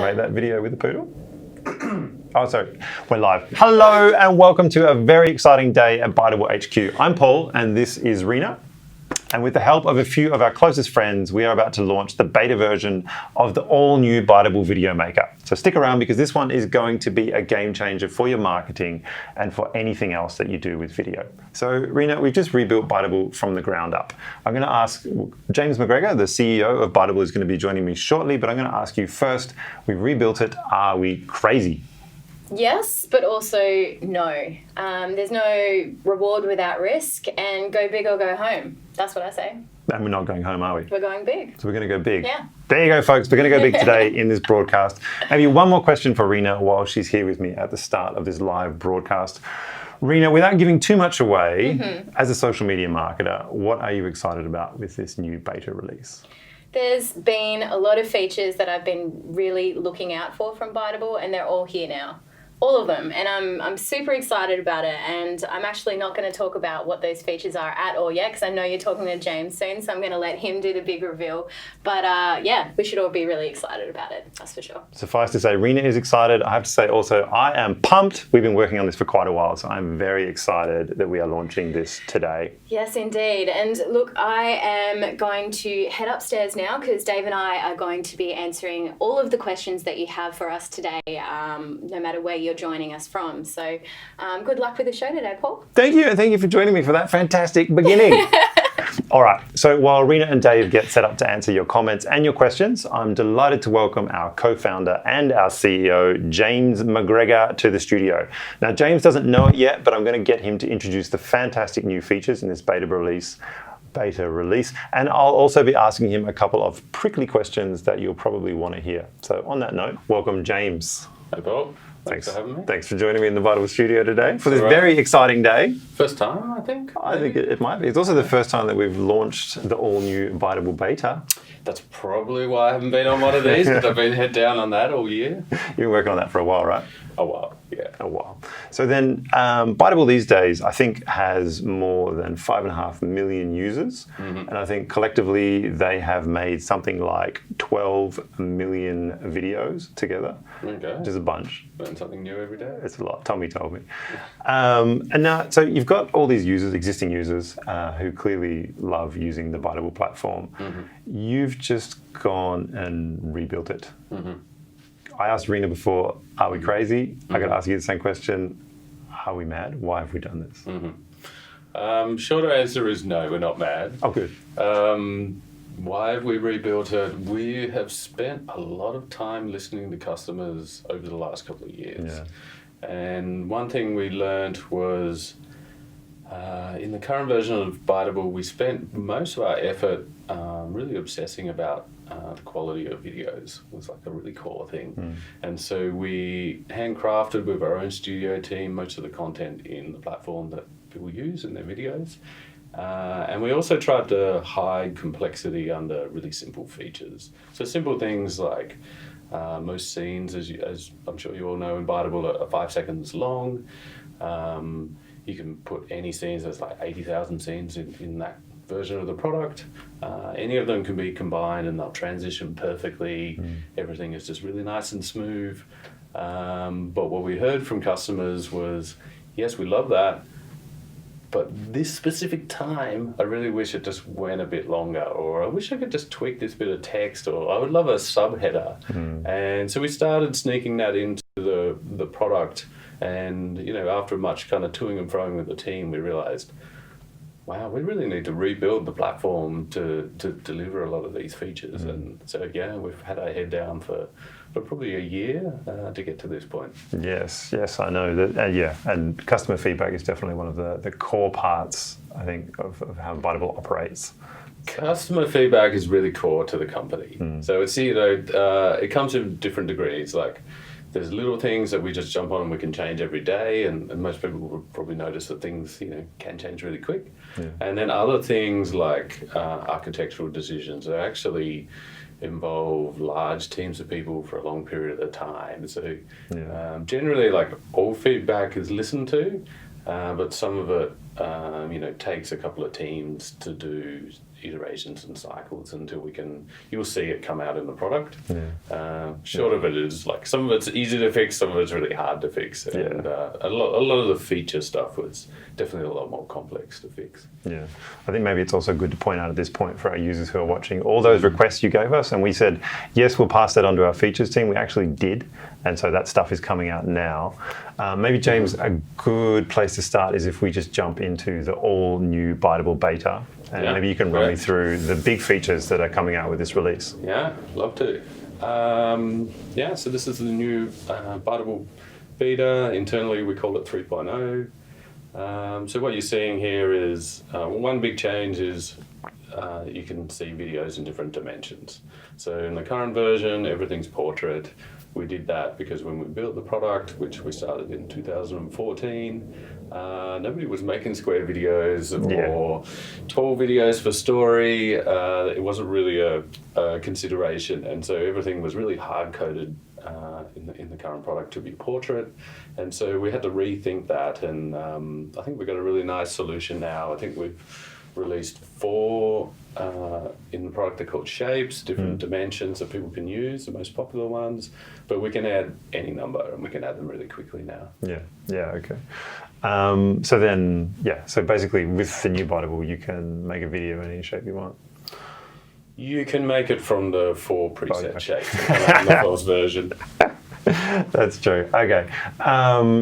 rate that video with the poodle? Oh, sorry, we're live. Hello and welcome to a very exciting day at Biteable HQ. I'm Paul and this is Rena. And with the help of a few of our closest friends, we are about to launch the beta version of the all-new Biteable Video Maker. So stick around because this one is going to be a game changer for your marketing and for anything else that you do with video. So Rena, we've just rebuilt Biteable from the ground up. I'm going to ask James McGregor, the CEO of Biteable, is going to be joining me shortly, but I'm going to ask you first, we've rebuilt it. Are we crazy? Yes, but also no. There's no reward without risk, and go big or go home. That's what I say. And we're not going home, are we? We're going big. So we're going to go big. Yeah. There you go, folks. We're going to go big today in this broadcast. Maybe one more question for Rena while she's here with me at the start of this live broadcast. Rena, without giving too much away, as a social media marketer, what are you excited about with this new beta release? There's been a lot of features that I've been really looking out for from Biteable, and they're all here now. All of them, and I'm super excited about it, and I'm actually not going to talk about what those features are at all yet because I know you're talking to James soon, so I'm going to let him do the big reveal. But yeah, we should all be really excited about it, that's for sure. Suffice to say, Rena is excited. I have to say also, I am pumped. We've been working on this for quite a while, so I'm very excited that we are launching this today. Yes, indeed. And look, I am going to head upstairs now because Dave and I are going to be answering all of the questions that you have for us today, no matter where you're joining us from. So good luck with the show today, Paul. Thank you, and thank you for joining me for that fantastic beginning. All right, so while Rena and Dave get set up to answer your comments and your questions, I'm delighted to welcome our co-founder and our CEO, James McGregor, to the studio. Now, James doesn't know it yet, but I'm going to get him to introduce the fantastic new features in this beta release, and I'll also be asking him a couple of prickly questions that you'll probably want to hear. So on that note, welcome, James. Hey, Paul. Thanks for having me. Thanks for joining me in the Biteable studio today for this very exciting day. First time, I think. I think it might be. It's also the first time that we've launched the all-new Biteable beta. That's probably why I haven't been on one of these, because I've been head down on that all year. You've been working on that for a while, right? A while, yeah. A while. So then, Biteable these days, I think, has more than 5.5 million users. And I think collectively they have made something like 12 million videos together, which is a bunch. Learn something new every day. It's a lot. Tommy told me. And now, so you've got all these users, existing users, who clearly love using the Biteable platform. You've just gone and rebuilt it. I asked Rena before, are we crazy? I got to ask you the same question. Are we mad? Why have we done this? Shorter answer is no, we're not mad. Oh, good. Why have we rebuilt it? We have spent a lot of time listening to customers over the last couple of years. Yeah. And one thing we learned was in the current version of Biteable, we spent most of our effort really obsessing about the quality of videos. It was like a really core thing. And so we handcrafted with our own studio team most of the content in the platform that people use in their videos. And we also tried to hide complexity under really simple features. So simple things like most scenes, as I'm sure you all know, in Biteable are 5 seconds long. You can put any scenes, there's like 80,000 scenes in that version of the product. Any of them can be combined and they'll transition perfectly. Everything is just really nice and smooth. But what we heard from customers was, yes, we love that, but this specific time, I really wish it just went a bit longer, or I wish I could just tweak this bit of text, or I would love a subheader. And so we started sneaking that into the product. And, you know, after much kind of toing and froing with the team, we realized, wow, we really need to rebuild the platform to deliver a lot of these features. And so, yeah, we've had our head down for probably a year to get to this point. Yes, I know that. Yeah, and customer feedback is definitely one of the core parts, I think, of how Biteable operates. Customer feedback is really core to the company. So it's, you know, it comes in different degrees. Like, there's little things that we just jump on and we can change every day, and most people will probably notice that things, you know, can change really quick. And then other things like architectural decisions are actually involve large teams of people for a long period of time. So generally, like, all feedback is listened to, but some of it, you know, takes a couple of teams to do iterations and cycles until you'll see it come out in the product. Yeah. Short of it is like some of it's easy to fix, some of it's really hard to fix, and a lot of the feature stuff was definitely a lot more complex to fix. Yeah, I think maybe it's also good to point out at this point for our users who are watching all those requests you gave us, and we said yes, we'll pass that on to our features team. We actually did, and so that stuff is coming out now. Maybe James, a good place to start is if we just jump into the all new Biteable beta. And maybe you can run me through the big features that are coming out with this release. Yeah, love to. So this is the new Biteable beta. Internally, we call it 3.0. So what you're seeing here is, one big change is you can see videos in different dimensions. So in the current version, everything's portrait. We did that because when we built the product, which we started in 2014, nobody was making square videos or tall videos for story. It wasn't really a consideration, and so everything was really hard-coded in the current product to be portrait. And so we had to rethink that, and I think we've got a really nice solution now. I think we've released 4 in the product. They're called shapes, different dimensions that people can use, the most popular ones, but we can add any number and we can add them really quickly now. Okay. So basically with the new Biteable, you can make a video in any shape you want. You can make it from the 4 preset shapes in the first version. That's true. Okay.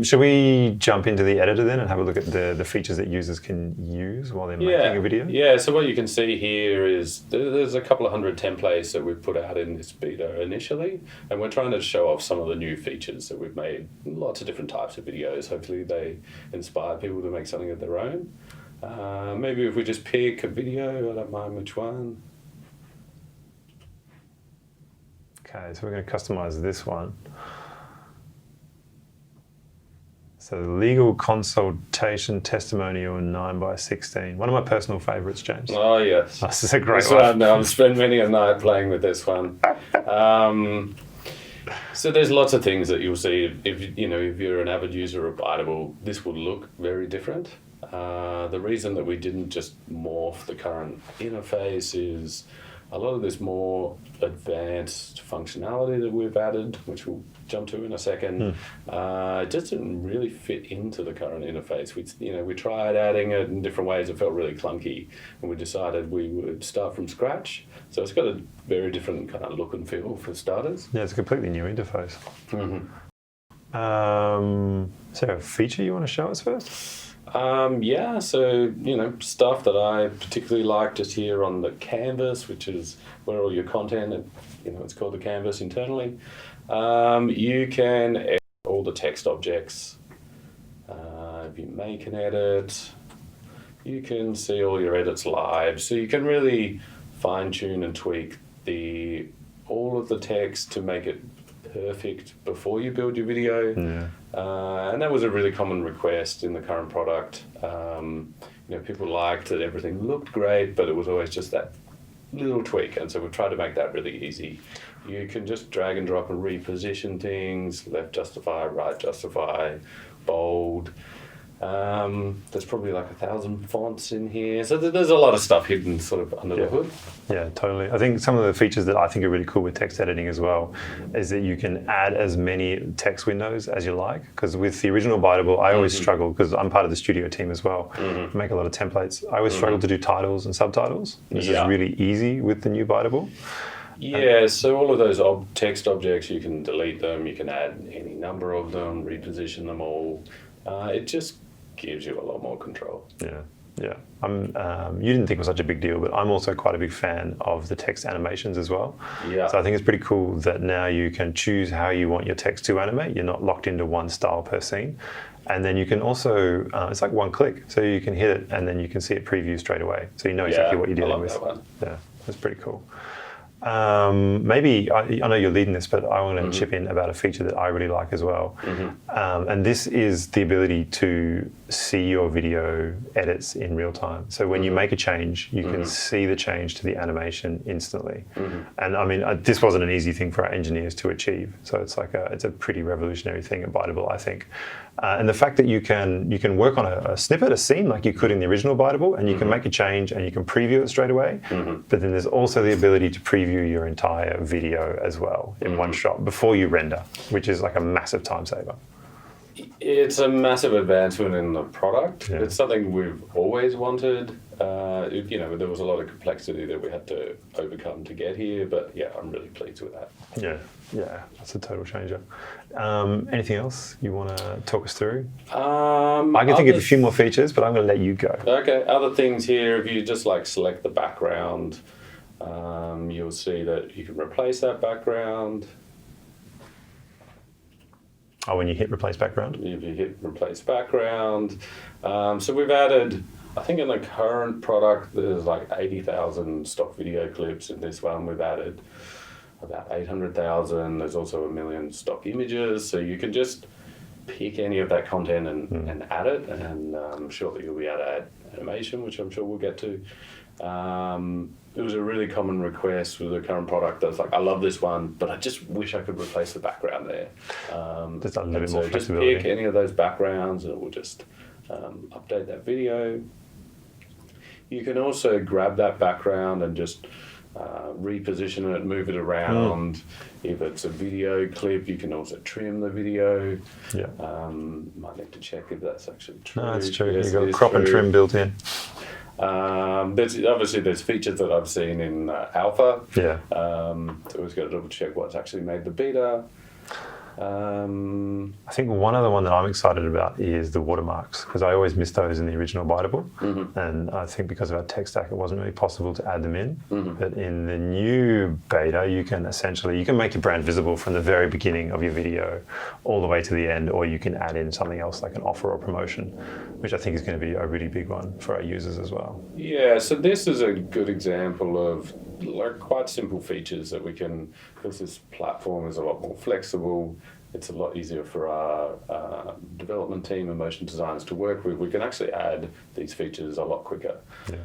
Should we jump into the editor then and have a look at the features that users can use while they're making a video? Yeah, so what you can see here is there's a couple of hundred templates that we've put out in this beta initially, and we're trying to show off some of the new features that we've made. Lots of different types of videos. Hopefully they inspire people to make something of their own. Maybe if we just pick a video, I don't mind which one. Okay, so we're going to customize this one. So legal consultation testimonial 9:16. One of my personal favourites, James. Oh yes, this is a great one. I've spent many a night playing with this one. So there's lots of things that you'll see if you're an avid user of Biteable. This will look very different. The reason that we didn't just morph the current interface is a lot of this more advanced functionality that we've added, which we'll jump to in a second, just didn't really fit into the current interface. We tried adding it in different ways. It felt really clunky, and we decided we would start from scratch. So it's got a very different kind of look and feel for starters. Yeah, it's a completely new interface. Is there a feature you want to show us first? So stuff that I particularly like just here on the canvas, which is where all your content, and it's called the canvas internally. You can edit all the text objects. If you make an edit, you can see all your edits live. So you can really fine tune and tweak all of the text to make it perfect before you build your video. And that was a really common request in the current product. People liked that everything looked great, but it was always just that little tweak, and so we've tried to make that really easy. You can just drag and drop and reposition things, left justify, right justify, bold. There's probably like 1,000 fonts in here, so there's a lot of stuff hidden sort of under the hood. Yeah, totally. I think some of the features that I think are really cool with text editing as well is that you can add as many text windows as you like, because with the original Biteable, I always struggle, because I'm part of the studio team as well, make a lot of templates. I always struggle to do titles and subtitles. This is really easy with the new Biteable. Yeah, so all of those text objects, you can delete them, you can add any number of them, reposition them all. It just gives you a lot more control. Yeah. You didn't think it was such a big deal, but I'm also quite a big fan of the text animations as well. Yeah. So I think it's pretty cool that now you can choose how you want your text to animate. You're not locked into one style per scene. And then you can also, it's like one click. So you can hit it and then you can see it preview straight away. So you know exactly what you're dealing with. That one. Yeah, that's pretty cool. Maybe, I know you're leading this, but I want to chip in about a feature that I really like as well. And this is the ability to see your video edits in real time. So when you make a change, you can see the change to the animation instantly. And I mean, this wasn't an easy thing for our engineers to achieve. So it's like it's a pretty revolutionary thing at Biteable, I think. And the fact that you can work on a snippet, a scene, like you could in the original Biteable, and you can make a change and you can preview it straight away. But then there's also the ability to preview your entire video as well in one shot before you render, which is like a massive time saver. It's a massive advancement in the product. Yeah. It's something we've always wanted. There was a lot of complexity that we had to overcome to get here, but yeah, I'm really pleased with that. Yeah, that's a total changer. Anything else you want to talk us through? I I can think of a few more features, but I'm going to let you go. Okay, other things here, if you just like select the background, you'll see that you can replace that background. Oh, when you hit replace background? If you hit replace background. So we've added, I think in the current product, there's like 80,000 stock video clips. In this one, we've added about 800,000. There's also 1 million stock images. So you can just pick any of that content and add it. And I'm sure that you'll be able to add animation, which I'm sure we'll get to. It was a really common request with the current product that's like, I love this one, but I just wish I could replace the background there. Just a little bit more just flexibility. pick any of those backgrounds and it will just update that video. You can also grab that background and just reposition it, move it around. If it's a video clip, you can also trim the video. Yeah. Might need to check if that's actually true. No, that's true. Yes, You've got it is crop and true. trim built in. There's features that I've seen in alpha. Yeah. So always got to double check what's actually made the beta. I think one other one that I'm excited about is the watermarks, because I always missed those in the original Biteable. And I think because of our tech stack, it wasn't really possible to add them in. But in the new beta, you can make your brand visible from the very beginning of your video all the way to the end, or you can add in something else like an offer or promotion, which I think is going to be a really big one for our users as well. Yeah, so this is a good example of like quite simple features that we can, because this platform is a lot more flexible. It's a lot easier for our development team and motion designers to work with. We can actually add these features a lot quicker. Yeah.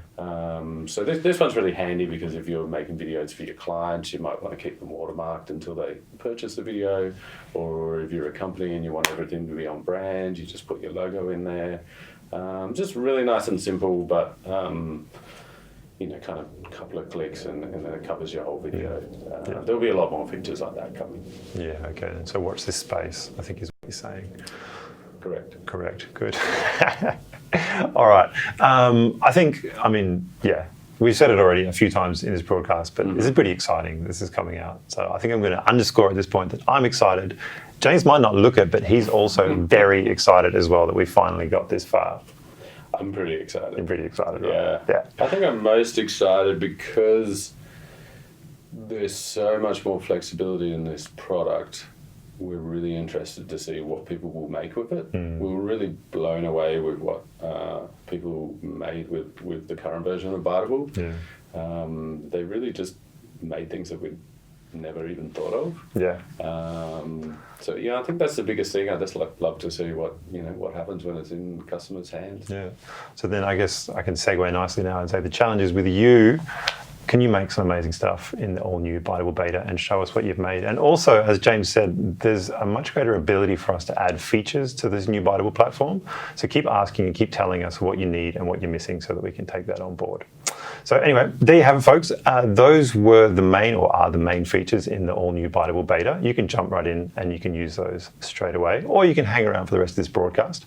So this one's really handy because if you're making videos for your clients, you might want to keep them watermarked until they purchase the video. Or if you're a company and you want everything to be on brand, you just put your logo in there. Just really nice and simple, but kind of a couple of clicks and then it covers your whole video. There'll be a lot more features like that coming. Yeah, okay. And so watch this space, I think is what you're saying. Correct. Good. All right. We've said it already a few times in this broadcast, but this is pretty exciting. This is coming out. So I think I'm going to underscore at this point that I'm excited. James might not look it, but he's also very excited as well that we finally got this far. I'm pretty excited. You're pretty excited, Yeah. right? Yeah. I think I'm most excited because there's so much more flexibility in this product. We're really interested to see what people will make with it. We were really blown away with what people made with the current version of Biteable. Yeah. They really just made things that we'd never even thought of. Yeah. I think that's the biggest thing. I just love to see what happens when it's in customers' hands. Yeah. So then I guess I can segue nicely now and say the challenge is with you. Can you make some amazing stuff in the all-new Biteable beta and show us what you've made? And also, as James said, there's a much greater ability for us to add features to this new Biteable platform. So keep asking and keep telling us what you need and what you're missing so that we can take that on board. So anyway, there you have it, folks. Those were the main or are the main features in the all-new Biteable beta. You can jump right in and you can use those straight away, or you can hang around for the rest of this broadcast.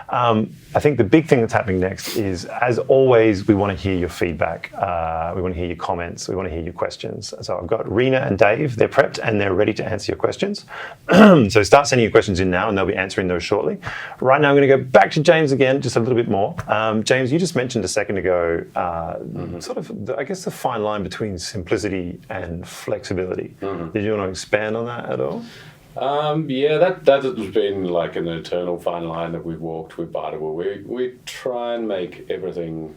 I think the big thing that's happening next is, as always, we want to hear your feedback. We want to hear your comments. We want to hear your questions. So I've got Rena and Dave. They're prepped and they're ready to answer your questions. So start sending your questions in now and they'll be answering those shortly. Right now I'm going to go back to James again, just a little bit more. James, you just mentioned a second ago sort of, the fine line between simplicity and flexibility. Did you want to expand on that at all? That has been like an eternal fine line that we've walked with Biteable. We try and make everything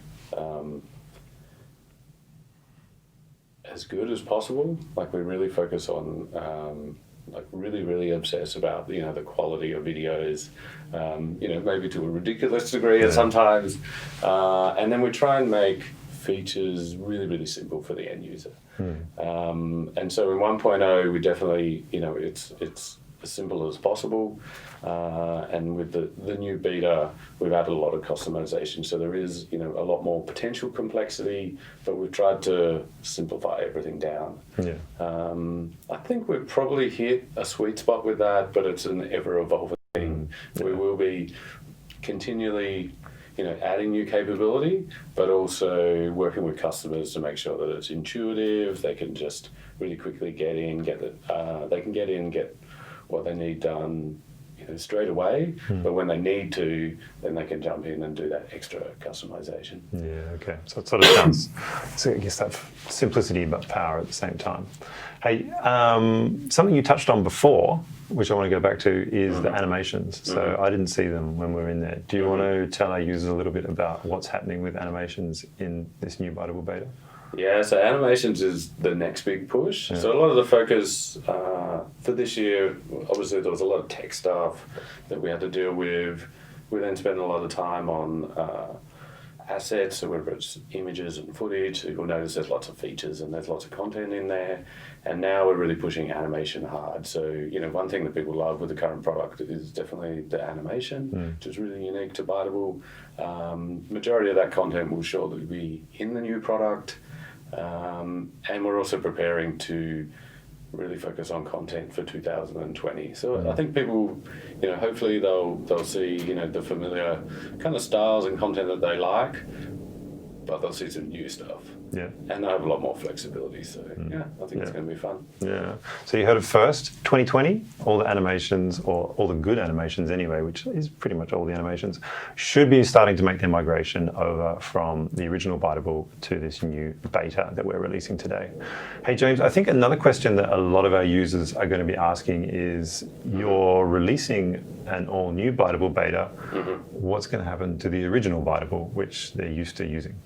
as good as possible. Like we really focus on really obsess about the quality of videos, maybe to a ridiculous degree at sometimes, and then we try and make features really simple for the end user. And so in 1.0 we definitely it's as simple as possible, and with the new beta we've added a lot of customization, so there is a lot more potential complexity, but we've tried to simplify everything down. I think we've probably hit a sweet spot with that, but it's an ever evolving thing. We will be continually adding new capability, but also working with customers to make sure that it's intuitive. They can just really quickly get what they need done straight away, but when they need to, then they can jump in and do that extra customization. Yeah, okay. So it sort of sounds, so I guess that simplicity but power at the same time. Hey, something you touched on before, which I want to go back to, is the animations. So I didn't see them when we were in there. Do you want to tell our users a little bit about what's happening with animations in this new Biteable beta? Yeah, so animations is the next big push. So a lot of the focus for this year, obviously there was a lot of tech stuff that we had to deal with. We then spent a lot of time on assets, so whether it's images and footage. So you'll notice there's lots of features and there's lots of content in there. And now we're really pushing animation hard. So, one thing that people love with the current product is definitely the animation, which is really unique to Biteable. Majority of that content will surely be in the new product. And we're also preparing to really focus on content for 2020. So I think people, hopefully they'll see, the familiar kind of styles and content that they like, but they'll see some new stuff. Yeah. And they have a lot more flexibility. So I think it's going to be fun. Yeah. So you heard it first, 2020, all the animations, or all the good animations anyway, which is pretty much all the animations, should be starting to make their migration over from the original Biteable to this new beta that we're releasing today. Hey, James, I think another question that a lot of our users are going to be asking is, you're releasing an all new Biteable beta. What's going to happen to the original Biteable, which they're used to using?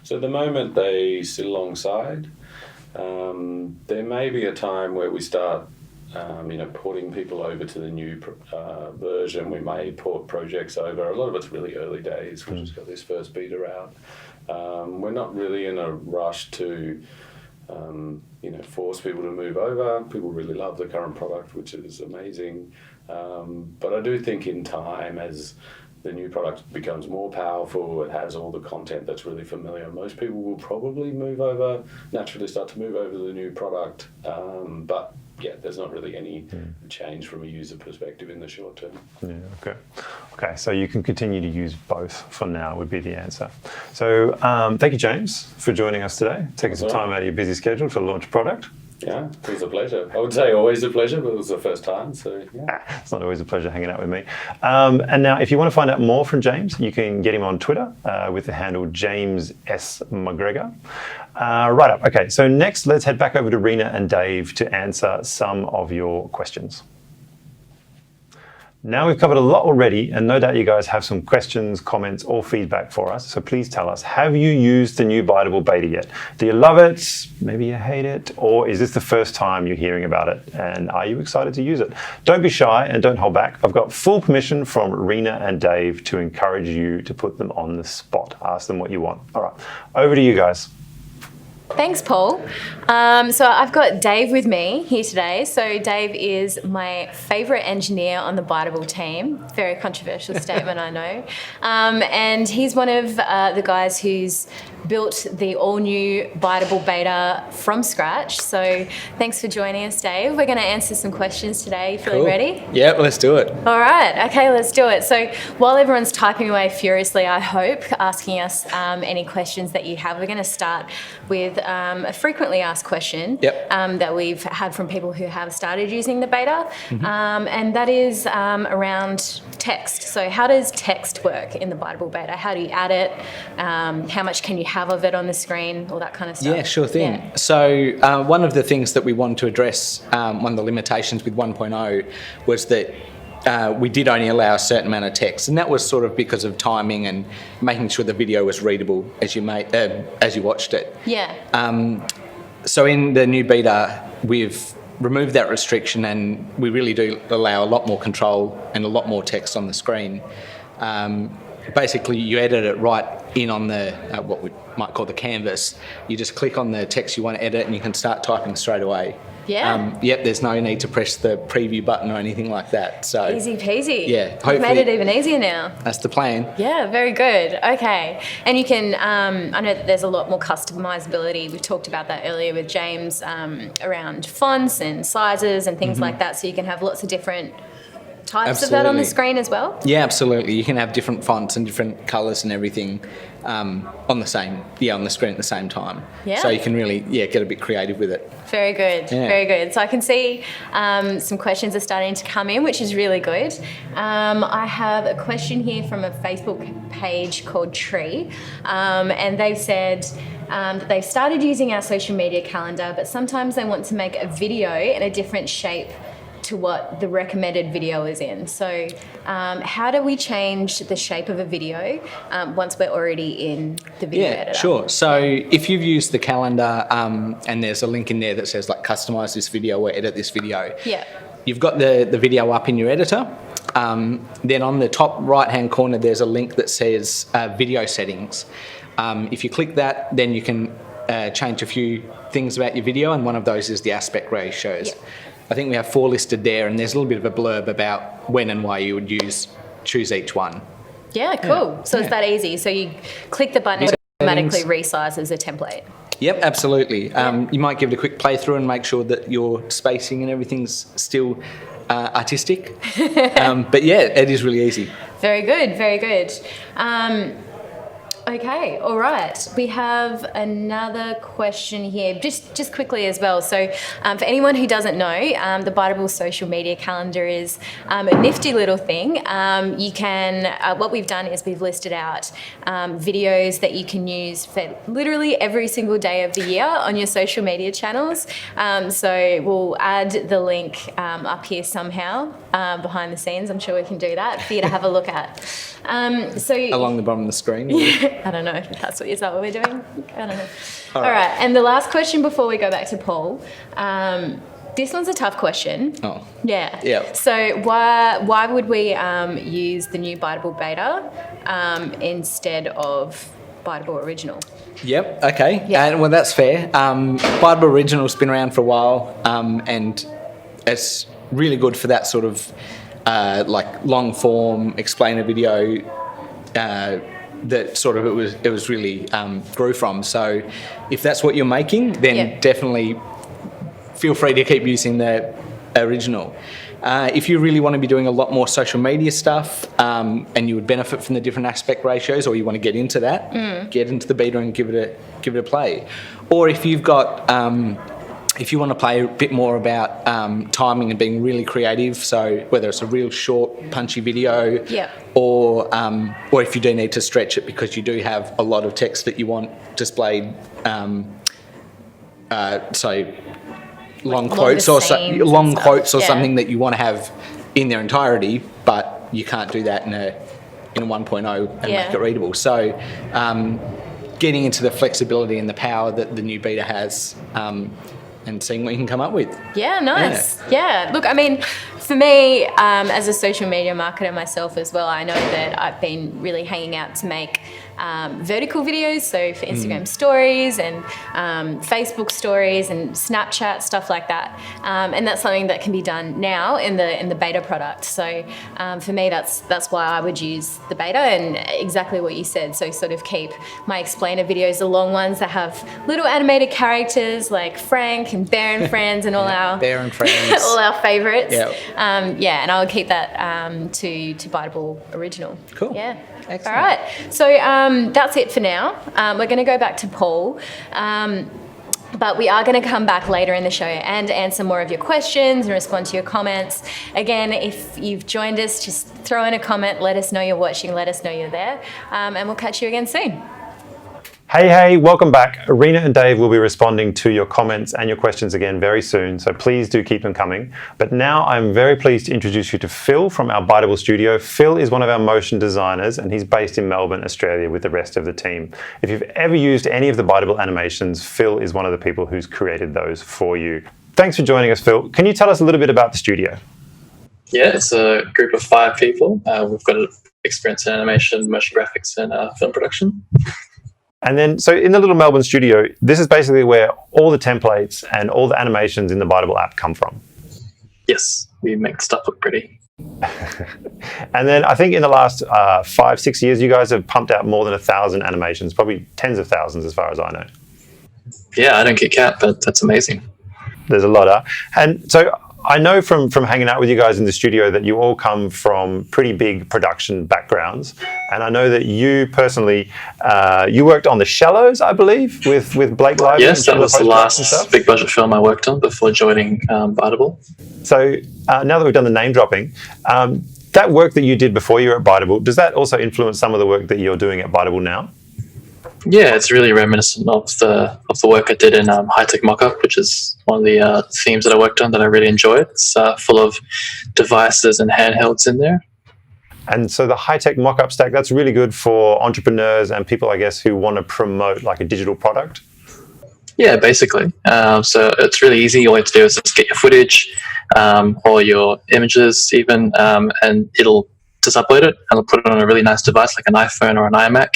So at the moment they sit alongside. There may be a time where we start, porting people over to the new version. We may port projects over. A lot of it's really early days. We've just got this first beta out. We're not really in a rush to, force people to move over. People really love the current product, which is amazing. But I do think in time, as the new product becomes more powerful, it has all the content that's really familiar, most people will probably naturally start to move over to the new product. But yeah, there's not really any change from a user perspective in the short term. Yeah, okay. Okay, so you can continue to use both for now would be the answer. So thank you, James, for joining us today, taking some time out of your busy schedule to launch a product. Yeah, it was a pleasure. I would say always a pleasure, but it was the first time, so yeah. It's not always a pleasure hanging out with me. And now, if you want to find out more from James, you can get him on Twitter with the handle James S. McGregor. Right up. Okay, so next, let's head back over to Rena and Dave to answer some of your questions. Now we've covered a lot already, and no doubt you guys have some questions, comments, or feedback for us. So please tell us, have you used the new Biteable beta yet? Do you love it? Maybe you hate it? Or is this the first time you're hearing about it? And are you excited to use it? Don't be shy and don't hold back. I've got full permission from Rena and Dave to encourage you to put them on the spot. Ask them what you want. All right, over to you guys. Thanks, Paul. So I've got Dave with me here today. So Dave is my favourite engineer on the Biteable team. Very controversial statement, I know. And he's one of the guys who's built the all-new Biteable beta from scratch. So thanks for joining us, Dave. We're going to answer some questions today. You feeling ready? Yeah, let's do it. All right. Okay, let's do it. So while everyone's typing away furiously, I hope, asking us any questions that you have, we're going to start with a frequently asked question that we've had from people who have started using the beta, and that is around text. So how does text work in the Biteable beta? How do you add it? How much can you have of it on the screen? All that kind of stuff. Yeah, sure thing. Yeah. So one of the things that we wanted to address, one of the limitations with 1.0 was that we did only allow a certain amount of text, and that was sort of because of timing and making sure the video was readable as you watched it. Yeah. So in the new beta, we've removed that restriction, and we really do allow a lot more control and a lot more text on the screen. Basically, you edit it right in on the what we might call the canvas. You just click on the text you want to edit, and you can start typing straight away. Yeah. There's no need to press the preview button or anything like that. So Easy peasy. Yeah, You've hopefully made it even easier now. that's the plan. Yeah, very good. Okay. And you can, I know that there's a lot more customizability. We talked about that earlier with James around fonts and sizes and things like that. So you can have lots of different types of that on the Absolutely. screen as well. Yeah, absolutely. You can have different fonts and different colours and everything on the screen at the same time. Yeah. So you can really get a bit creative with it. Very good, Yeah. very good. So I can see some questions are starting to come in, which is really good. I have a question here from a Facebook page called Tree, and they've said that they've started using our social media calendar, but sometimes they want to make a video in a different shape to what the recommended video is in. So how do we change the shape of a video once we're already in the video editor? Yeah, sure. So if you've used the calendar and there's a link in there that says like customize this video or edit this video, Yeah. you've got the video up in your editor. Then on the top right-hand corner, there's a link that says video settings. If you click that, then you can change a few things about your video, and one of those is the aspect ratios. Yep. I think we have 4 listed there, and there's a little bit of a blurb about when and why you would choose each one. Yeah, cool. So it's that easy. So you click the button and it Settings. automatically resizes a template. Yep, absolutely. You might give it a quick playthrough and make sure that your spacing and everything's still artistic. But yeah, it is really easy. Very good, very good. Okay, all right. We have another question here, just quickly as well. So for anyone who doesn't know, the Biteable social media calendar is a nifty little thing. You can, what we've done is we've listed out videos that you can use for literally every single day of the year on your social media channels. So we'll add the link up here somehow behind the scenes. I'm sure we can do that for you to have a look at. Along the bottom of the screen. I don't know if is that what we're doing? I don't know. All right. And the last question before we go back to Paul. This one's a tough question. Oh. Yeah. Yeah. So why would we use the new Biteable beta instead of Biteable original? Yep, okay. Yeah. Well, that's fair. Biteable Original's been around for a while, and it's really good for that sort of like long form explainer video that sort of it was really grew from. So if that's what you're making, then definitely feel free to keep using the original. If you really want to be doing a lot more social media stuff and you would benefit from the different aspect ratios, or you want to get into that, get into the beta and give it a play. Or if you've got if you want to play a bit more about timing and being really creative, so whether it's a real short, punchy video, or if you do need to stretch it because you do have a lot of text that you want displayed, so long quotes or something that you want to have in their entirety, but you can't do that in a 1.0 and make it readable. So getting into the flexibility and the power that the new beta has, and seeing what you can come up with. Yeah, nice. Yeah. Look, I mean, for me, as a social media marketer myself as well, I know that I've been really hanging out to make vertical videos, so for Instagram stories and Facebook stories and Snapchat, stuff like that. And that's something that can be done now in the beta product. So for me, that's why I would use the beta, and exactly what you said. So sort of keep my explainer videos, the long ones that have little animated characters like Frank and Bear and Friends and all our Bear and Friends, all our favourites. Yep. And I would keep that to Biteable original. Cool. Yeah. Excellent. All right. So that's it for now. We're going to go back to Paul. But we are going to come back later in the show and answer more of your questions and respond to your comments. Again, if you've joined us, just throw in a comment. Let us know you're watching. Let us know you're there. And we'll catch you again soon. Hey, welcome back. Rena and Dave will be responding to your comments and your questions again very soon, so please do keep them coming. But now I'm very pleased to introduce you to Phil from our Biteable studio. Phil is one of our motion designers, and he's based in Melbourne, Australia with the rest of the team. If you've ever used any of the Biteable animations, Phil is one of the people who's created those for you. Thanks for joining us, Phil. Can you tell us a little bit about the studio? Yeah, it's a group of 5 people. We've got experience in animation, motion graphics, and film production. And then, so in the little Melbourne studio, this is basically where all the templates and all the animations in the Biteable app come from. Yes, we make stuff look pretty. And then I think in the last 5-6 years, you guys have pumped out more than 1,000 animations, probably tens of thousands as far as I know. Yeah, I don't get count, but that's amazing. There's a lot. And so I know from hanging out with you guys in the studio that you all come from pretty big production backgrounds. And I know that you personally, you worked on The Shallows, I believe, with Blake Lively. Yes, that was the last big budget film I worked on before joining Biteable. So now that we've done the name dropping, that work that you did before you were at Biteable, does that also influence some of the work that you're doing at Biteable now? Yeah, it's really reminiscent of the work I did in High Tech Mockup, which is one of the themes that I worked on that I really enjoyed. It's full of devices and handhelds in there. And so the High Tech Mockup stack, that's really good for entrepreneurs and people, I guess, who want to promote like a digital product. Yeah, basically. So it's really easy. All you have to do is just get your footage or your images even, and it'll just upload it and it'll put it on a really nice device like an iPhone or an iMac.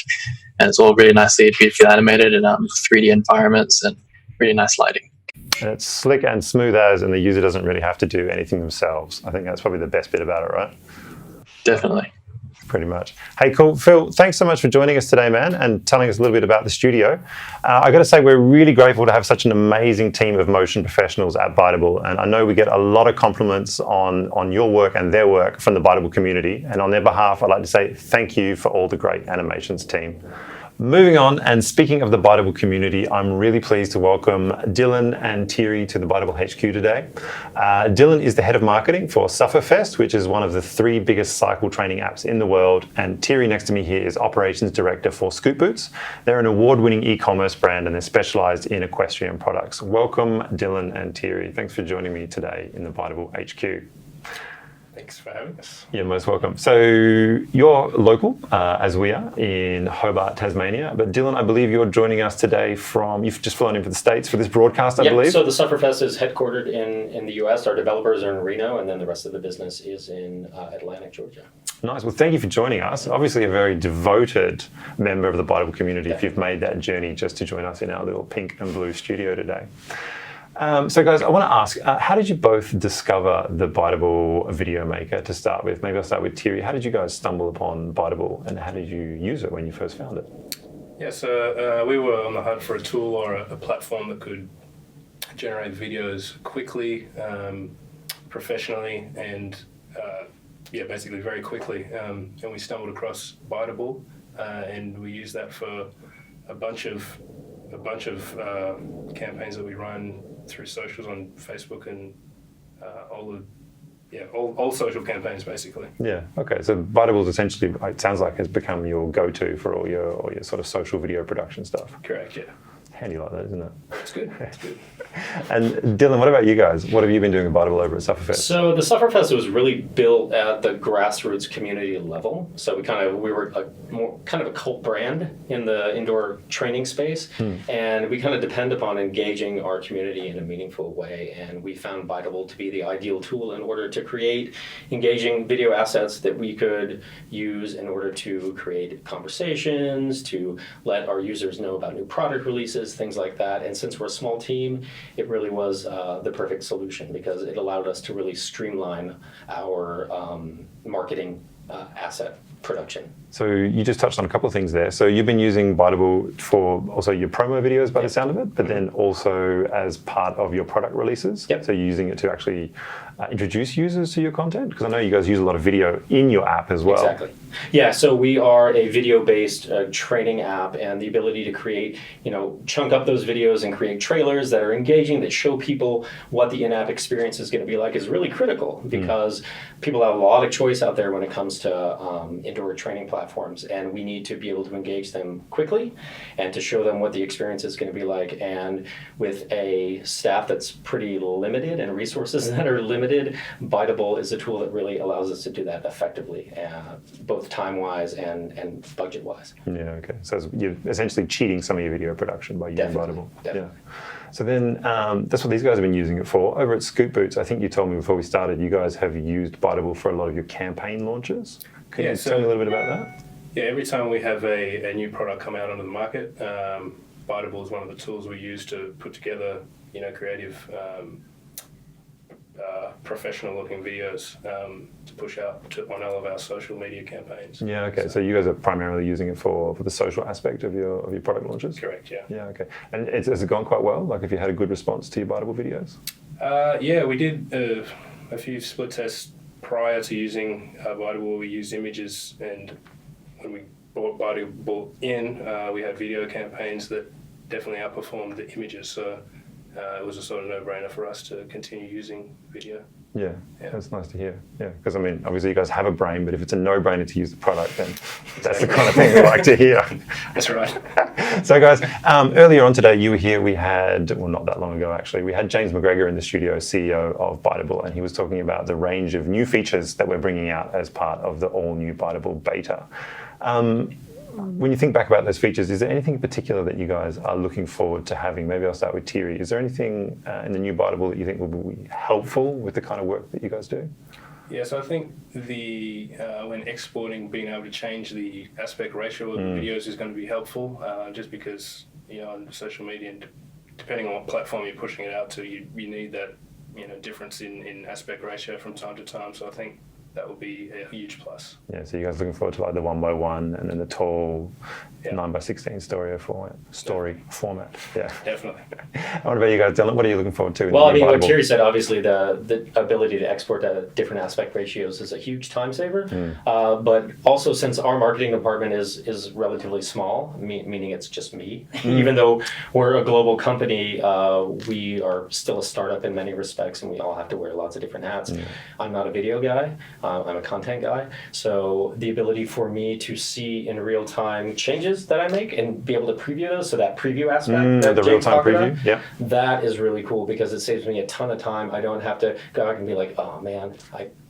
And it's all really nicely, beautifully animated in 3D environments and really nice lighting. And it's slick and smooth as, and the user doesn't really have to do anything themselves. I think that's probably the best bit about it, right? Definitely. Pretty much. Hey, cool. Phil, thanks so much for joining us today, man, and telling us a little bit about the studio. I got to say, we're really grateful to have such an amazing team of motion professionals at Biteable, and I know we get a lot of compliments on your work and their work from the Biteable community, and on their behalf, I'd like to say thank you for all the great animations team. Moving on, and speaking of the Biteable community, I'm really pleased to welcome Dylan and Thierry to the Biteable HQ today. Dylan is the head of marketing for Sufferfest, which is one of the 3 biggest cycle training apps in the world, and Thierry next to me here is operations director for Scoot Boots. They're an award-winning e-commerce brand and they're specialized in equestrian products. Welcome, Dylan and Thierry. Thanks for joining me today in the Biteable HQ. Thanks for having us. You're most welcome. So you're local, as we are, in Hobart, Tasmania. But Dylan, I believe you're joining us today you've just flown in for the States for this broadcast, I believe? So the Sufferfest is headquartered in the US. Our developers are in Reno, and then the rest of the business is in Atlanta, Georgia. Nice. Well, thank you for joining us. Obviously a very devoted member of the Biteable community if you've made that journey just to join us in our little pink and blue studio today. So guys, I want to ask, how did you both discover the Biteable video maker to start with? Maybe I'll start with Thierry. How did you guys stumble upon Biteable and how did you use it when you first found it? Yeah, so we were on the hunt for a tool or a platform that could generate videos quickly, professionally, and basically very quickly. And we stumbled across Biteable, and we used that for a bunch of campaigns that we run through socials on Facebook and all social campaigns basically. Yeah. Okay. So Biteable essentially, it sounds like, has become your go-to for all your sort of social video production stuff. Correct. Yeah. Handy like that, isn't it? It's good. It's good. And Dylan, what about you guys? What have you been doing at Biteable over at Sufferfest? So the Sufferfest was really built at the grassroots community level. So we were more kind of a cult brand in the indoor training space, and we kind of depend upon engaging our community in a meaningful way. And we found Biteable to be the ideal tool in order to create engaging video assets that we could use in order to create conversations, to let our users know about new product releases, things like that. And since we're a small team, it really was the perfect solution because it allowed us to really streamline our marketing asset production. So you just touched on a couple of things there. So you've been using Biteable for also your promo videos by the sound of it, but then also as part of your product releases. Yep. So you're using it to actually introduce users to your content? Because I know you guys use a lot of video in your app as well. Exactly. Yeah, so we are a video-based training app, and the ability to create, chunk up those videos and create trailers that are engaging, that show people what the in-app experience is going to be like is really critical because people have a lot of choice out there when it comes to indoor training platforms platforms, and we need to be able to engage them quickly and to show them what the experience is going to be like. And with a staff that's pretty limited and resources that are limited, Biteable is a tool that really allows us to do that effectively, both time-wise and budget-wise. Yeah, okay. So you're essentially cheating some of your video production by using Biteable. Definitely. Yeah. So then that's what these guys have been using it for. Over at Scoop Boots, I think you told me before we started, you guys have used Biteable for a lot of your campaign launches. Can you tell me a little bit about that? Yeah, every time we have a new product come out onto the market, Biteable is one of the tools we use to put together, creative, professional-looking videos to push out on all of our social media campaigns. Yeah, okay. So you guys are primarily using it for the social aspect of your product launches? Correct, yeah. Yeah, okay. And has it gone quite well? Like, have you had a good response to your Biteable videos? Yeah, we did a few split tests prior to using Biteable. We used images, and when we brought Biteable in, we had video campaigns that definitely outperformed the images. So it was a sort of no-brainer for us to continue using video. Yeah, that's nice to hear. Yeah, because I mean, obviously you guys have a brain, but if it's a no-brainer to use the product, then that's the kind of thing we like to hear. That's right. So guys, earlier on today, you were here, we had, well, not that long ago actually, we had James McGregor in the studio, CEO of Biteable, and he was talking about the range of new features that we're bringing out as part of the all-new Biteable beta. When you think back about those features, is there anything in particular that you guys are looking forward to having? Maybe I'll start with Thierry. Is there anything in the new Biteable that you think will be helpful with the kind of work that you guys do? Yeah, so I think when exporting, being able to change the aspect ratio of the videos is going to be helpful, just because, on social media, and depending on what platform you're pushing it out to, you need that, difference in aspect ratio from time to time. So I think that will be a huge plus. Yeah, so you guys looking forward to like the 1x1 and then the tall 9x16 story format. Yeah, definitely. What about you guys, Dylan? What are you looking forward to? Well, I mean, what Thierry said, obviously the ability to export to different aspect ratios is a huge time saver. But also, since our marketing department is relatively small, meaning it's just me, even though we're a global company, we are still a startup in many respects, and we all have to wear lots of different hats. I'm not a video guy. I'm a content guy, so the ability for me to see in real time changes that I make and be able to preview those, so that preview aspect, that the real time preview, that is really cool because it saves me a ton of time. I don't have to go back and be like, oh man,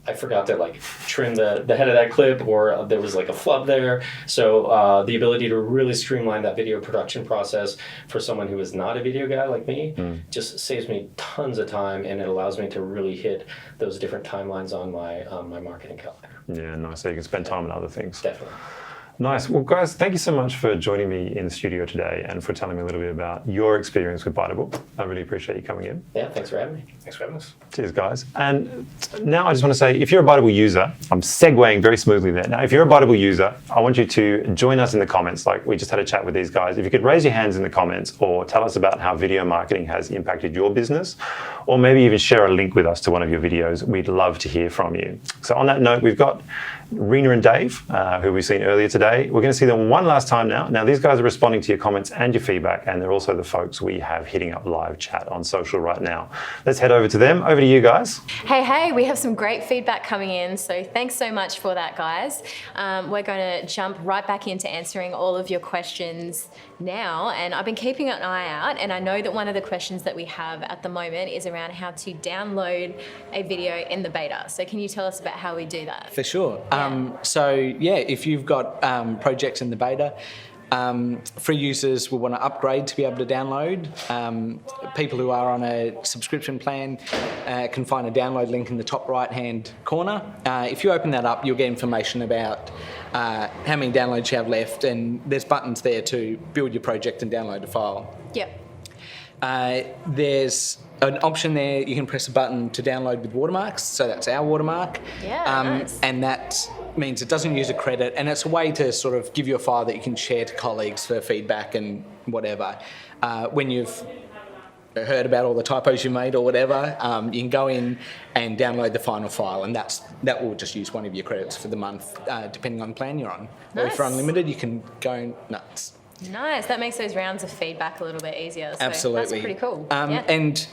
I forgot to like trim the head of that clip, or there was like a flub there. So the ability to really streamline that video production process for someone who is not a video guy like me just saves me tons of time, and it allows me to really hit those different timelines on my marketing calendar. Yeah, nice. So you can spend time on other things. Definitely. Nice. Well, guys, thank you so much for joining me in the studio today and for telling me a little bit about your experience with Biteable. I really appreciate you coming in. Yeah, thanks for having me. Thanks for having us. Cheers, guys. And now I just want to say, if you're a Biteable user, I'm segueing very smoothly there. Now, if you're a Biteable user, I want you to join us in the comments. Like we just had a chat with these guys. If you could raise your hands in the comments or tell us about how video marketing has impacted your business, or maybe even share a link with us to one of your videos, we'd love to hear from you. So on that note, we've got Rena and Dave, who we've seen earlier today. We're going to see them one last time now. Now, these guys are responding to your comments and your feedback, and they're also the folks we have hitting up live chat on social right now. Let's head over to them. Over to you guys. Hey, we have some great feedback coming in, so thanks so much for that, guys. We're going to jump right back into answering all of your questions now, and I've been keeping an eye out, and I know that one of the questions that we have at the moment is around how to download a video in the beta. So can you tell us about how we do that? For sure. If you've got projects in the beta, free users will want to upgrade to be able to download. People who are on a subscription plan can find a download link in the top right-hand corner. If you open that up, you'll get information about how many downloads you have left, and there's buttons there to build your project and download a file. Yep. There's an option there, you can press a button to download with watermarks, so that's our watermark. Yeah, nice. And that means it doesn't use a credit, and it's a way to sort of give you a file that you can share to colleagues for feedback and whatever. When you've heard about all the typos you made or whatever, you can go in and download the final file, and that will just use one of your credits for the month, depending on the plan you're on. Nice. Or if you're unlimited, you can go nuts. Nice. That makes those rounds of feedback a little bit easier. So Absolutely. That's pretty cool. And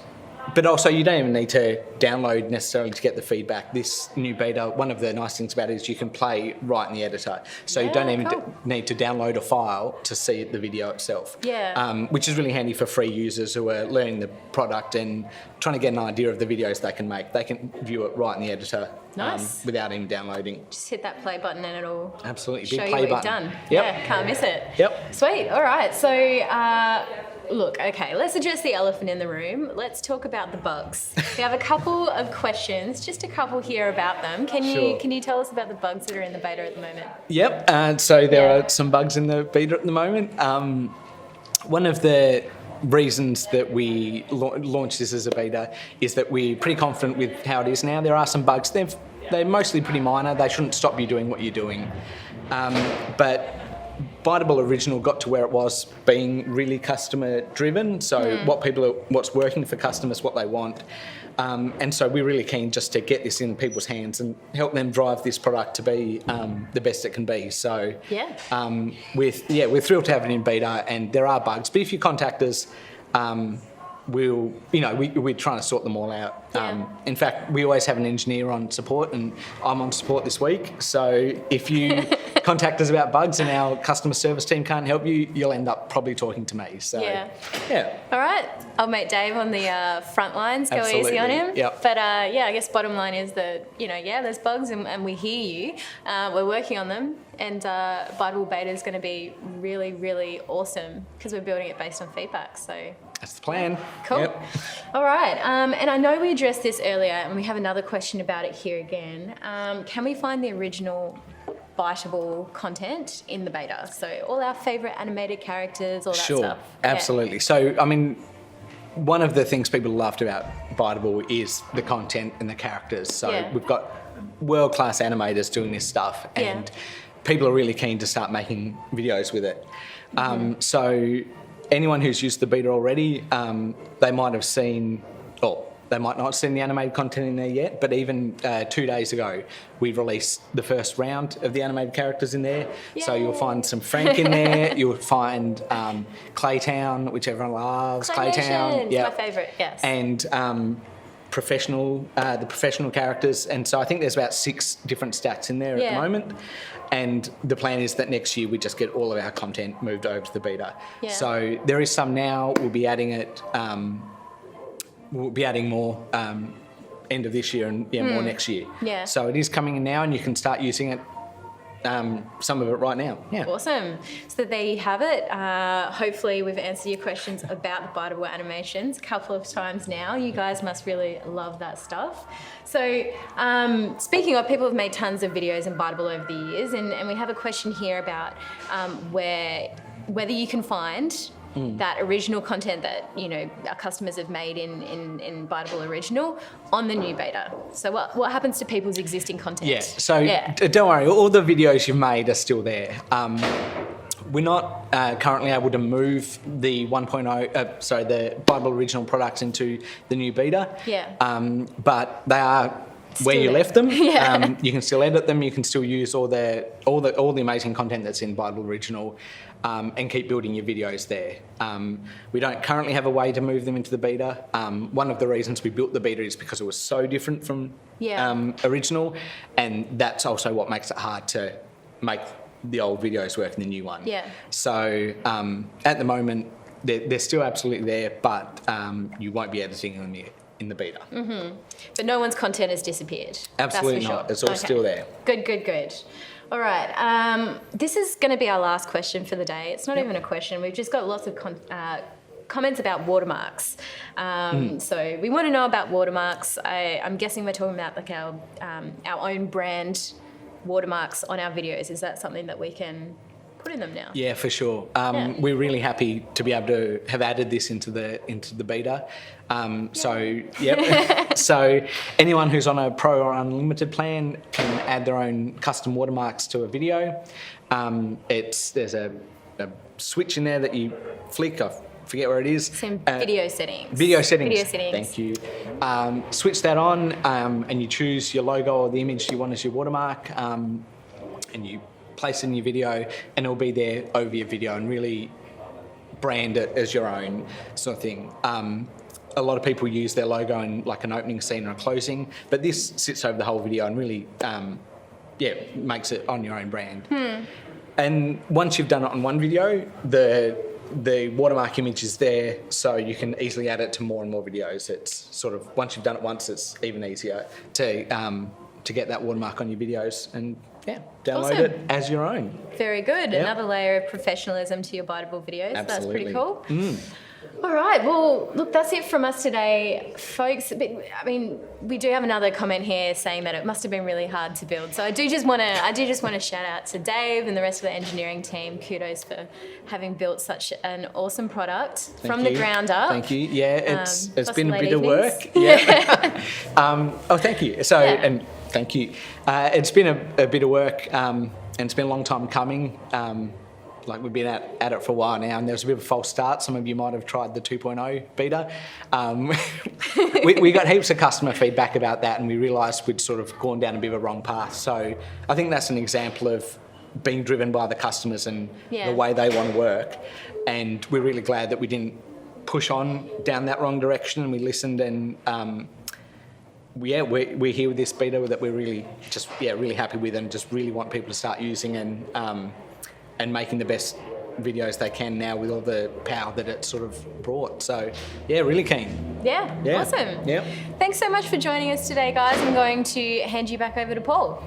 But also, you don't even need to download necessarily to get the feedback. This new beta, one of the nice things about it is you can play right in the editor. So you don't even cool. need to download a file to see the video itself. Yeah. Which is really handy for free users who are learning the product and trying to get an idea of the videos they can make. They can view it right in the editor. Nice. Without even downloading. Just hit that play button and it'll Absolutely. show Big you play what button. you've done. Yep. Yeah, can't miss it. Yep. Sweet. All right. So, look, okay, let's address the elephant in the room. Let's talk about the bugs. We have a couple of questions, just a couple here about them. Can you tell us about the bugs that are in the beta at the moment? Yep, so there Yeah. are some bugs in the beta at the moment. One of the reasons that we launched this as a beta is that we're pretty confident with how it is now. There are some bugs. They're mostly pretty minor. They shouldn't stop you doing what you're doing. But Biteable Original got to where it was being really customer driven. So what's working for customers, what they want. And so we're really keen just to get this in people's hands and help them drive this product to be the best it can be. So we're thrilled to have it in beta, and there are bugs. But if you contact us, we're trying to sort them all out. In fact, we always have an engineer on support, and I'm on support this week. So if you contact us about bugs and our customer service team can't help you, you'll end up probably talking to me. So yeah. All right, I'll make Dave on the front lines. Go easy on him. Yep. But I guess bottom line is that there's bugs and we hear you. We're working on them, and Biteable Beta is going to be really, really awesome because we're building it based on feedback. So. That's the plan. Cool. Yep. All right. And I know we addressed this earlier, and we have another question about it here again. Can we find the original Biteable content in the beta? So all our favourite animated characters, all that stuff. Absolutely. So, I mean, one of the things people loved about Biteable is the content and the characters. So we've got world-class animators doing this stuff, and people are really keen to start making videos with it. So anyone who's used the beta already, they might have seen, or they might not have seen the animated content in there yet, but even 2 days ago, we released the first round of the animated characters in there. Yay. So you'll find some Frank in there, you'll find Claytown, which everyone loves. Claytown, my favourite, yes. And the professional characters. And so I think there's about 6 different stats in there at the moment. And the plan is that next year we just get all of our content moved over to the beta. Yeah. So there is some now. We'll be adding it. We'll be adding more end of this year and more next year. Yeah. So it is coming in now, and you can start using it. Some of it right now. Yeah. Awesome. So there you have it. Hopefully we've answered your questions about the Biteable animations a couple of times now. You guys must really love that stuff. So speaking of, people have made tons of videos in Biteable over the years, and we have a question here about whether you can find that original content that our customers have made in Biteable Original on the new beta. So what happens to people's existing content? Yeah. So don't worry, all the videos you've made are still there. We're not currently able to move the 1.0, the Biteable Original products into the new beta. Yeah. But they are still where you left them. Yeah. You can still edit them. You can still use all the amazing content that's in Biteable Original. And keep building your videos there. We don't currently have a way to move them into the beta. One of the reasons we built the beta is because it was so different from original, and that's also what makes it hard to make the old videos work in the new one. Yeah. So at the moment, they're still absolutely there, but you won't be editing them yet in the beta. Mm-hmm. But no one's content has disappeared. Absolutely that's for not. Sure. It's all still there. Good. All right, this is going to be our last question for the day. It's not even a question. We've just got lots of comments about watermarks. So we want to know about watermarks. I'm guessing we're talking about like our own brand watermarks on our videos. Is that something that we can put in them now? Yeah, for sure. We're really happy to be able to have added this into the beta. So anyone who's on a Pro or Unlimited plan can add their own custom watermarks to a video. There's a switch in there that you flick. I forget where it is. It's in video settings. Video settings. Thank you. Switch that on, and you choose your logo or the image you want as your watermark, and you place it in your video, and it'll be there over your video and really brand it as your own sort of thing. a lot of people use their logo in like an opening scene or a closing, but this sits over the whole video and really, makes it on your own brand. And once you've done it on one video, the watermark image is there, so you can easily add it to more and more videos. It's sort of, once you've done it once, it's even easier to get that watermark on your videos and download Awesome. it as your own. Very good. Yeah. Another layer of professionalism to your Biteable videos. Absolutely. That's pretty cool. All right. Well, look, that's it from us today, folks. I mean, we do have another comment here saying that it must have been really hard to build. So I do just want to shout out to Dave and the rest of the engineering team. Kudos for having built such an awesome product from the ground up. Thank you. Yeah, it's plus been a late bit of evenings. work. Yeah. Thank you. So, Yeah. and thank you. It's been a bit of work, and it's been a long time coming. Like we've been at it for a while now, and there was a bit of a false start. Some of you might have tried the 2.0 beta. We got heaps of customer feedback about that, and we realised we'd sort of gone down a bit of a wrong path. So I think that's an example of being driven by the customers and the way they want to work. And we're really glad that we didn't push on down that wrong direction, and we listened and we're here with this beta that we're really really happy with, and just really want people to start using and making the best videos they can now with all the power that it sort of brought. So really keen. Yeah. Awesome. Yeah. Thanks so much for joining us today, guys. I'm going to hand you back over to Paul.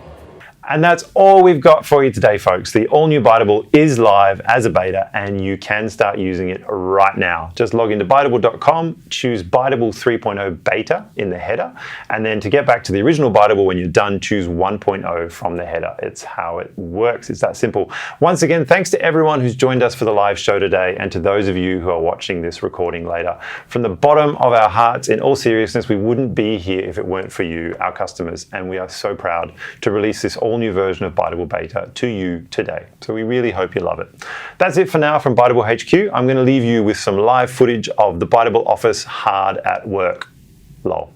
And that's all we've got for you today, folks. The all-new Biteable is live as a beta, and you can start using it right now. Just log into Biteable.com, choose Biteable 3.0 beta in the header, and then to get back to the original Biteable when you're done, choose 1.0 from the header. It's how it works. It's that simple. Once again, thanks to everyone who's joined us for the live show today, and to those of you who are watching this recording later. From the bottom of our hearts, in all seriousness, we wouldn't be here if it weren't for you, our customers, and we are so proud to release this all-new version of Biteable Beta to you today. So we really hope you love it. That's it for now from Biteable HQ. I'm going to leave you with some live footage of the Biteable office hard at work. Lol.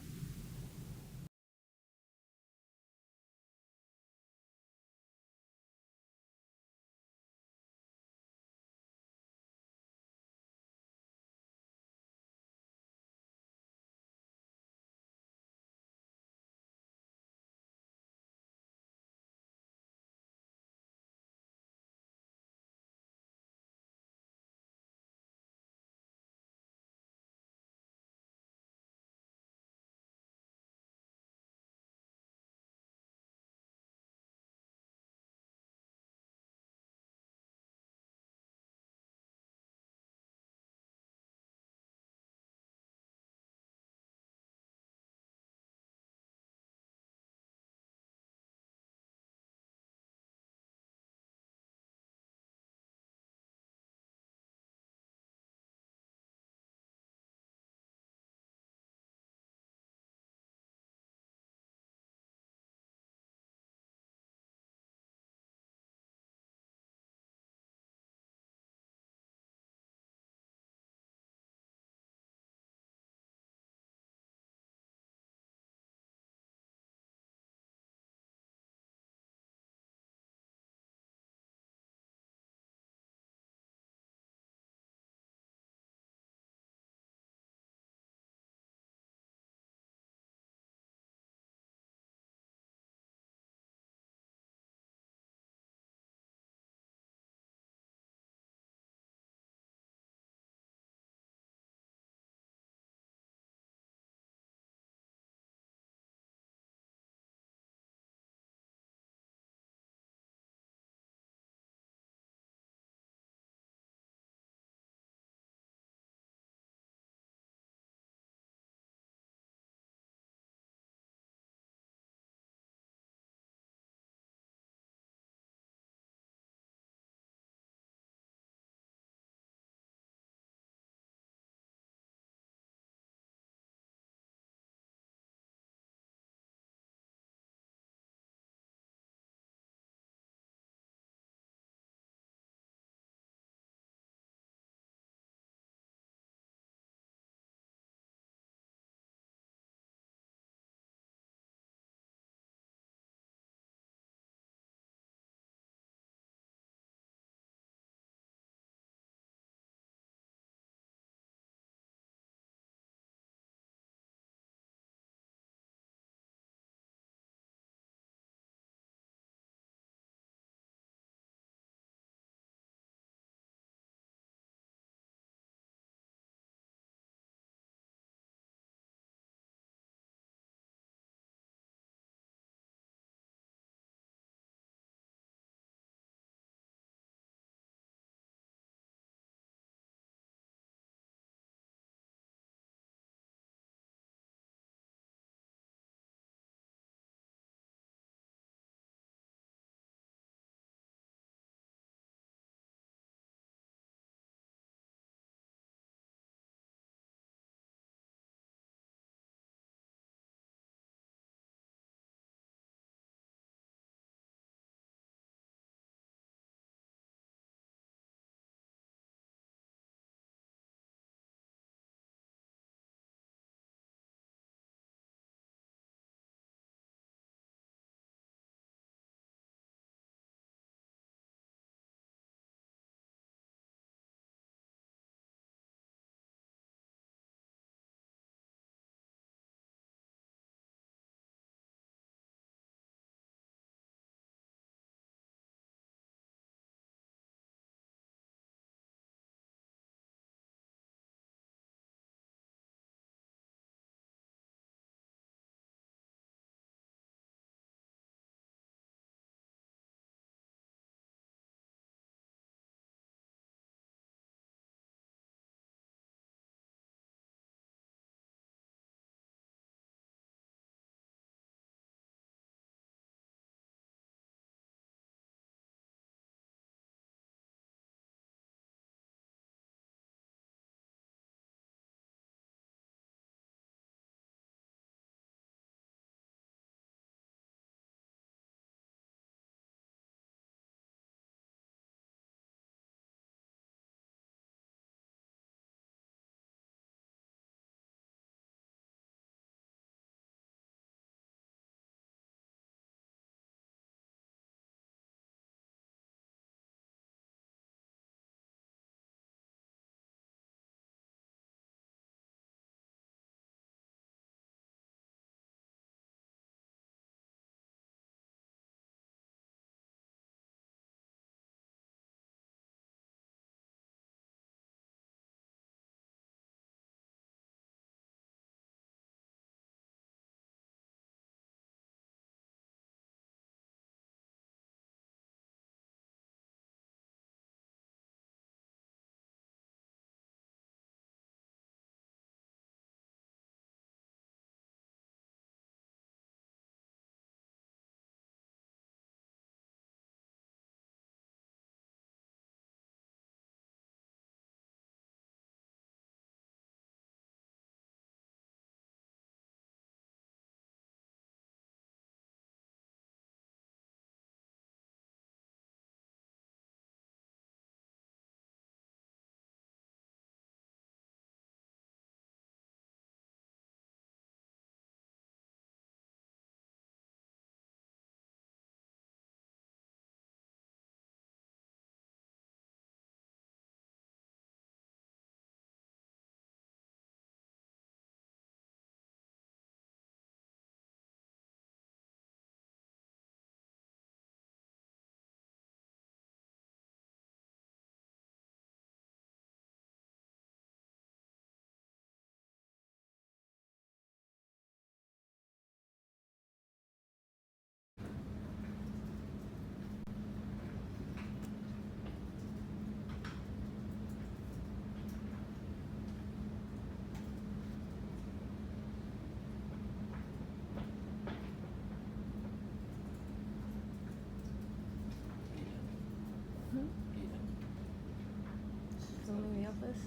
office?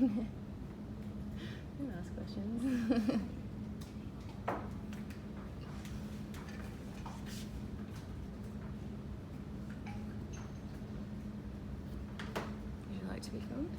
You can ask questions. Would you like to be filmed?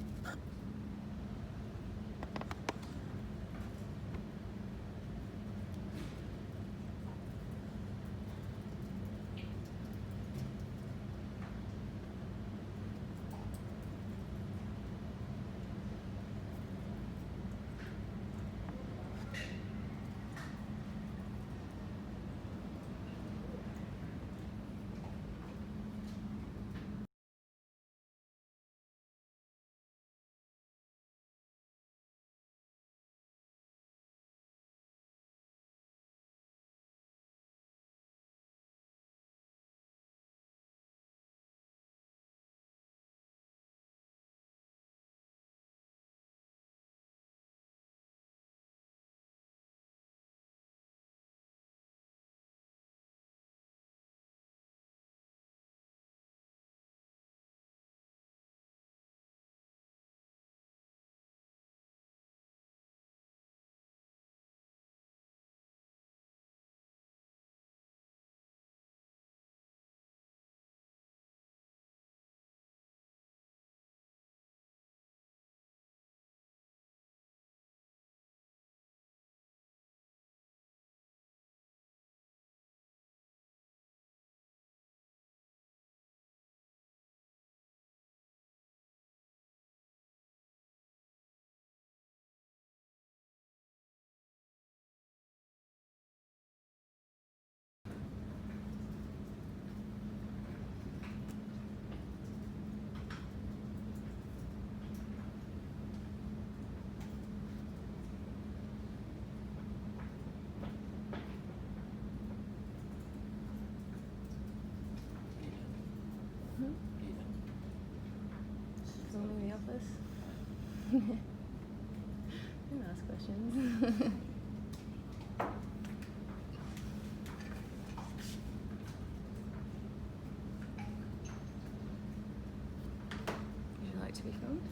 Filming the office? You can ask questions. Would you like to be filmed?